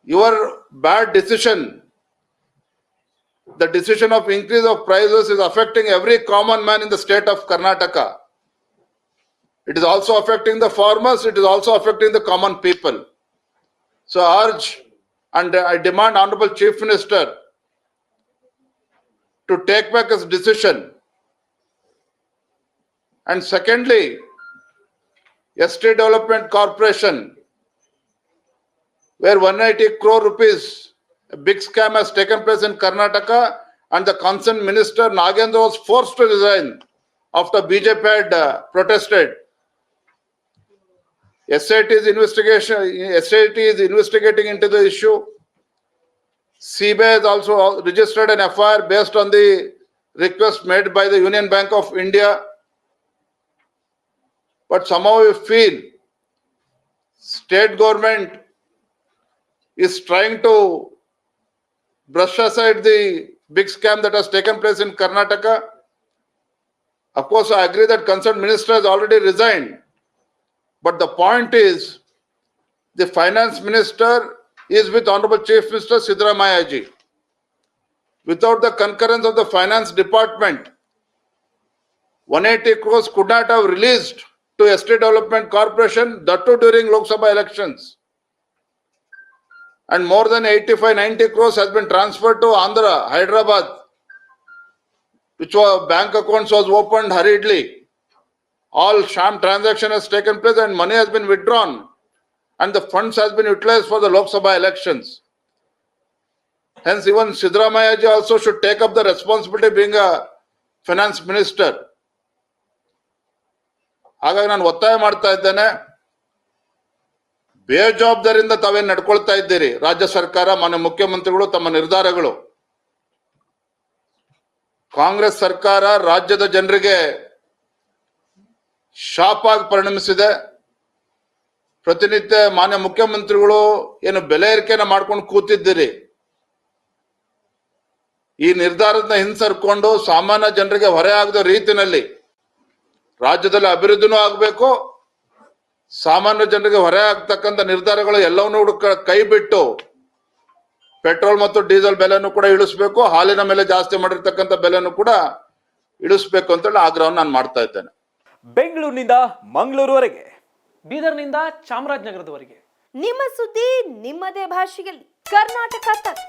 your bad decision, the decision of increase of prices is affecting every common man in the state of Karnataka. It is also affecting the farmers, it is also affecting the common people. So I urge and I demand Honorable Chief Minister to take back his decision. And secondly, Estate Development Corporation, where 180 crore rupees, a big scam has taken place in Karnataka, and the concerned minister Nagendra was forced to resign after BJP had protested. SIT is investigating into the issue. CBI has also registered an FIR based on the request made by the Union Bank of India. But somehow we feel state government is trying to brush aside the big scam that has taken place in Karnataka. Of course, I agree that concerned minister has already resigned. But the point is, the finance minister is with Honorable Chief Minister Siddaramaiah ji. Without the concurrence of the finance department, 180 crores could not have released to Estate Development Corporation, that too during Lok Sabha elections. And more than 85-90 crores has been transferred to Andhra, Hyderabad, which was bank accounts was opened hurriedly. All sham transaction has taken place and money has been withdrawn, and the funds has been utilized for the Lok Sabha elections. Hence, even Siddaramaiah ji also should take up the responsibility being a finance minister. ಹಾಗಾಗಿ ನಾನು ಒತ್ತಾಯ ಮಾಡ್ತಾ ಇದ್ದೇನೆ, ಬೇಜವಾಬ್ದಾರಿಯಿಂದ ತಾವೇನು ನಡ್ಕೊಳ್ತಾ ಇದ್ದೀರಿ ರಾಜ್ಯ ಸರ್ಕಾರ, ಮಾನ್ಯ ಮುಖ್ಯಮಂತ್ರಿಗಳು ತಮ್ಮ ನಿರ್ಧಾರಗಳು. ಕಾಂಗ್ರೆಸ್ ಸರ್ಕಾರ ರಾಜ್ಯದ ಜನರಿಗೆ ಶಾಪ್ ಆಗಿ ಪರಿಣಮಿಸಿದೆ. ಪ್ರತಿನಿತ್ಯ ಮಾನ್ಯ ಮುಖ್ಯಮಂತ್ರಿಗಳು ಏನು ಬೆಲೆ ಏರಿಕೆನ ಮಾಡ್ಕೊಂಡು ಕೂತಿದ್ದೀರಿ. ಈ ನಿರ್ಧಾರದಿಂದ ಹಿಂಸರ್ಕೊಂಡು ಸಾಮಾನ್ಯ ಜನರಿಗೆ ಹೊರೆ ಆಗದ ರೀತಿಯಲ್ಲಿ ರಾಜ್ಯದಲ್ಲಿ ಅಭಿವೃದ್ಧಿನೂ ಆಗಬೇಕು, ಸಾಮಾನ್ಯ ಜನರಿಗೆ ಹೊರೆ ಆಗ್ತಕ್ಕಂಥ ನಿರ್ಧಾರಗಳು ಎಲ್ಲವನ್ನೂ ಕೈ ಬಿಟ್ಟು ಪೆಟ್ರೋಲ್ ಮತ್ತು ಡೀಸೆಲ್ ಬೆಲೆನೂ ಕೂಡ ಇಳಿಸಬೇಕು, ಹಾಲಿನ ಮೇಲೆ ಜಾಸ್ತಿ ಮಾಡಿರ್ತಕ್ಕಂಥ ಬೆಲೆನೂ ಕೂಡ ಇಳಿಸಬೇಕು ಅಂತೇಳಿ ಆಗ್ರಹವನ್ನು ನಾನು ಮಾಡ್ತಾ ಇದ್ದೇನೆ. ಬೆಂಗಳೂರಿನಿಂದ ಮಂಗಳೂರುವರೆಗೆ, ಬೀದರ್ನಿಂದ ಚಾಮರಾಜನಗರದವರೆಗೆ ನಿಮ್ಮ ಸುದ್ದಿ ನಿಮ್ಮದೇ ಭಾಷೆಯಲ್ಲಿ ಕರ್ನಾಟಕ ತಕ್.